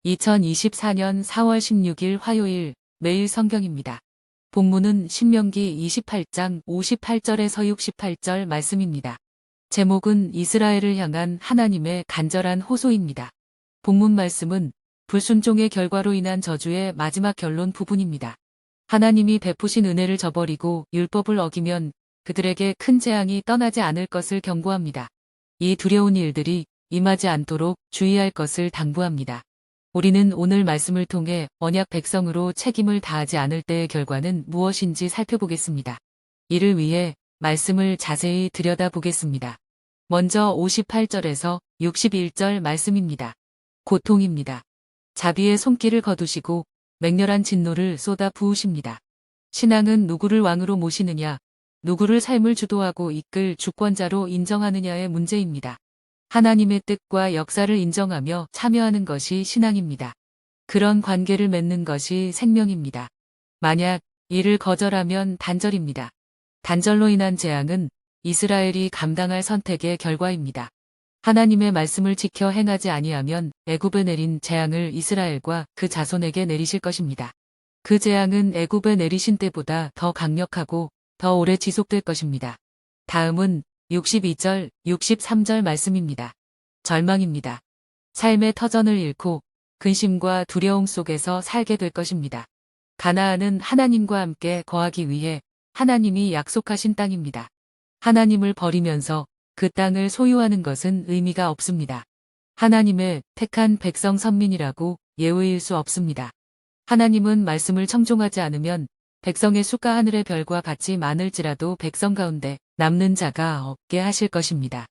2024년 4월 16일 화요일 매일 성경입니다. 본문은 신명기 28장 58절에서 68절 말씀입니다. 제목은 이스라엘을 향한 하나님의 간절한 호소입니다. 본문 말씀은 불순종의 결과로 인한 저주의 마지막 결론 부분입니다. 하나님이 베푸신 은혜를 저버리고 율법을 어기면 그들에게 큰 재앙이 떠나지 않을 것을 경고합니다. 이 두려운 일들이 임하지 않도록 주의할 것을 당부합니다. 우리는 오늘 말씀을 통해 언약 백성으로 책임을 다하지 않을 때의 결과는 무엇인지 살펴보겠습니다. 이를 위해 말씀을 자세히 들여다보겠습니다. 먼저 58절에서 61절 말씀입니다. 고통입니다. 자비의 손길을 거두시고 맹렬한 진노를 쏟아 부으십니다. 신앙은 누구를 왕으로 모시느냐, 누구를 삶을 주도하고 이끌 주권자로 인정하느냐의 문제입니다. 하나님의 뜻과 역사를 인정하며 참여하는 것이 신앙입니다. 그런 관계를 맺는 것이 생명입니다. 만약 이를 거절하면 단절입니다. 단절로 인한 재앙은 이스라엘이 감당할 선택의 결과입니다. 하나님의 말씀을 지켜 행하지 아니하면 애굽에 내린 재앙을 이스라엘과 그 자손에게 내리실 것입니다. 그 재앙은 애굽에 내리신 때보다 더 강력하고 더 오래 지속될 것입니다. 다음은 62절, 63절 말씀입니다. 절망입니다. 삶의 터전을 잃고 근심과 두려움 속에서 살게 될 것입니다. 가나안은 하나님과 함께 거하기 위해 하나님이 약속하신 땅입니다. 하나님을 버리면서 그 땅을 소유하는 것은 의미가 없습니다. 하나님의 택한 백성 선민이라고 예우일 수 없습니다. 하나님은 말씀을 청종하지 않으면 백성의 수가 하늘의 별과 같이 많을지라도 백성 가운데 남는 자가 없게 하실 것입니다.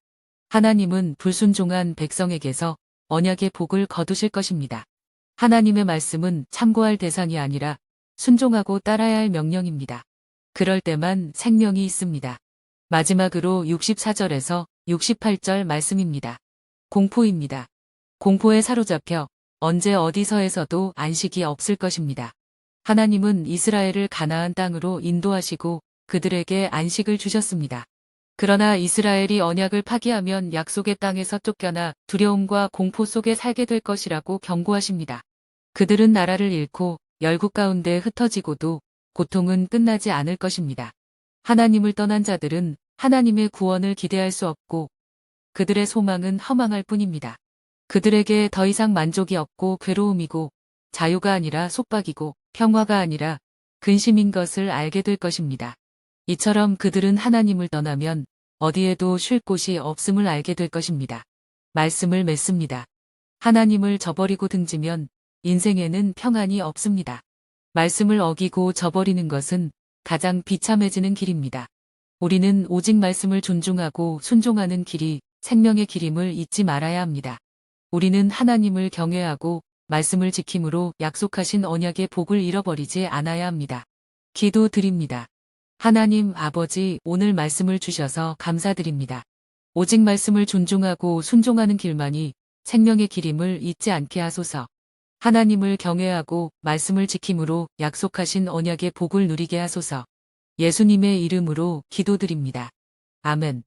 하나님은 불순종한 백성에게서 언약의 복을 거두실 것입니다. 하나님의 말씀은 참고할 대상이 아니라 순종하고 따라야 할 명령입니다. 그럴 때만 생명이 있습니다. 마지막으로 64절에서 68절 말씀입니다. 공포입니다. 공포에 사로잡혀 언제 어디서에서도 안식이 없을 것입니다. 하나님은 이스라엘을 가나안 땅으로 인도하시고 그들에게 안식을 주셨습니다. 그러나 이스라엘이 언약을 파기하면 약속의 땅에서 쫓겨나 두려움과 공포 속에 살게 될 것이라고 경고하십니다. 그들은 나라를 잃고 열국 가운데 흩어지고도 고통은 끝나지 않을 것입니다. 하나님을 떠난 자들은 하나님의 구원을 기대할 수 없고 그들의 소망은 허망할 뿐입니다. 그들에게 더 이상 만족이 없고 괴로움이고 자유가 아니라 속박이고 평화가 아니라 근심인 것을 알게 될 것입니다. 이처럼 그들은 하나님을 떠나면 어디에도 쉴 곳이 없음을 알게 될 것입니다. 말씀을 맺습니다. 하나님을 저버리고 등지면 인생에는 평안이 없습니다. 말씀을 어기고 저버리는 것은 가장 비참해지는 길입니다. 우리는 오직 말씀을 존중하고 순종하는 길이 생명의 길임을 잊지 말아야 합니다. 우리는 하나님을 경외하고 말씀을 지킴으로 약속하신 언약의 복을 잃어버리지 않아야 합니다. 기도드립니다. 하나님 아버지, 오늘 말씀을 주셔서 감사드립니다. 오직 말씀을 존중하고 순종하는 길만이 생명의 길임을 잊지 않게 하소서. 하나님을 경외하고 말씀을 지킴으로 약속하신 언약의 복을 누리게 하소서. 예수님의 이름으로 기도드립니다. 아멘.